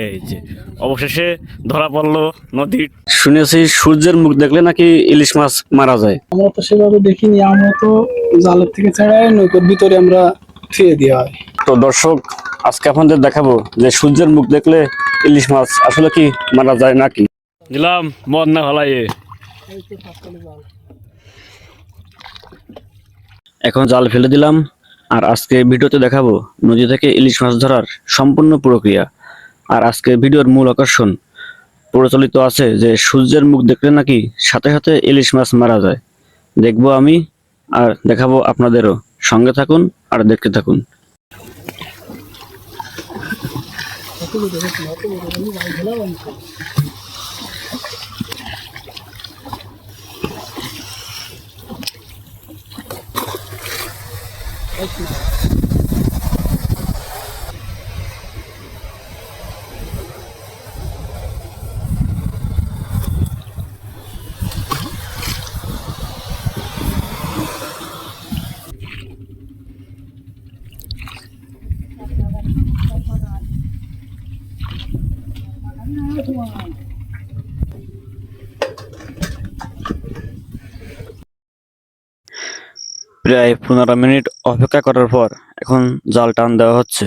এই যে অবশেষে ধরা পড়লো নদীর। শুনেছি সূর্যের মুখ দেখলে নাকি ইলিশ মাছ মারা যায়। আমরা তো সেভাবে দেখিনি, আমরা তো জালের থেকে ছাড়াই নৌকার ভিতরে আমরা ফিরে দেওয়া হয়। তো দর্শক, আজকে আপনাদের দেখাবো যে সূর্যের মুখ দেখলে ইলিশ মাছ আসলে কি মারা যায় নাকি। দিলাম মদ না ভালাইয়ে। এখন জাল ফেলে দিলাম, আর আজকে ভিডিওতে দেখাবো নদী থেকে ইলিশ মাছ ধরার সম্পূর্ণ প্রক্রিয়া। আর আজকে ভিডিওর মূল আকর্ষণ প্রচলিত আছে যে সূর্যের মুখ দেখলে নাকি সাথে সাথে ইলিশ মাছ মারা যায়। দেখবো আমি আর দেখাবো আপনাদেরও। সঙ্গে থাকুন আর দেখতে থাকুন। প্রায় 15 মিনিট অপেক্ষা করার পর এখন জাল টান দেওয়া হচ্ছে।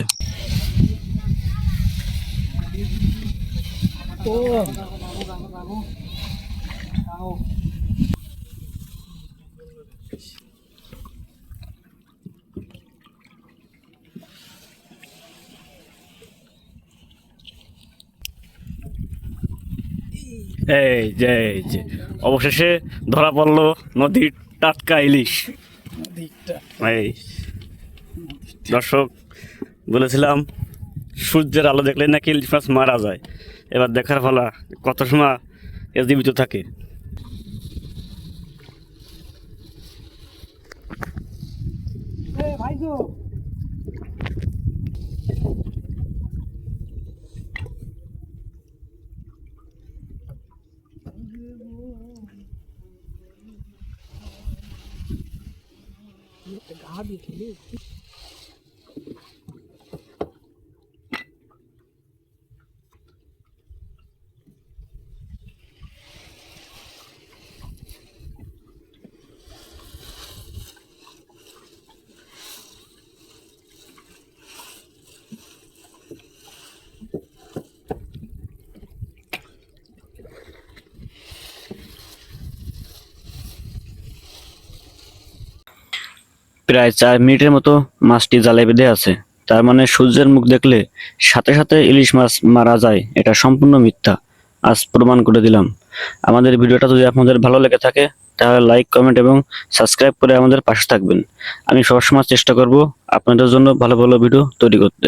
এই যে অবশেষে ধরা পড়লো নদীর টাটকা ইলিশ। এই দর্শক, বলেছিলাম সূর্যের আলো দেখলে নাকি ইলিশ মাছ মারা যায়। এবার দেখার ফলা কত সময় এ জীবিত থাকে। প্রায় 4 মিনিটের মতো মাছটি জালে বেঁধে আছে। তার মানে সূর্যের মুখ দেখলে সাথে সাথে ইলিশ মাছ মারা যায়, এটা সম্পূর্ণ মিথ্যা। আজ প্রমাণ করে দিলাম। আমাদের ভিডিওটা যদি আপনাদের ভালো লেগে থাকে তাহলে লাইক, কমেন্ট এবং সাবস্ক্রাইব করে আমাদের পাশে থাকবেন। আমি সবসময় চেষ্টা করব আপনাদের জন্য ভালো ভালো ভিডিও তৈরি করতে।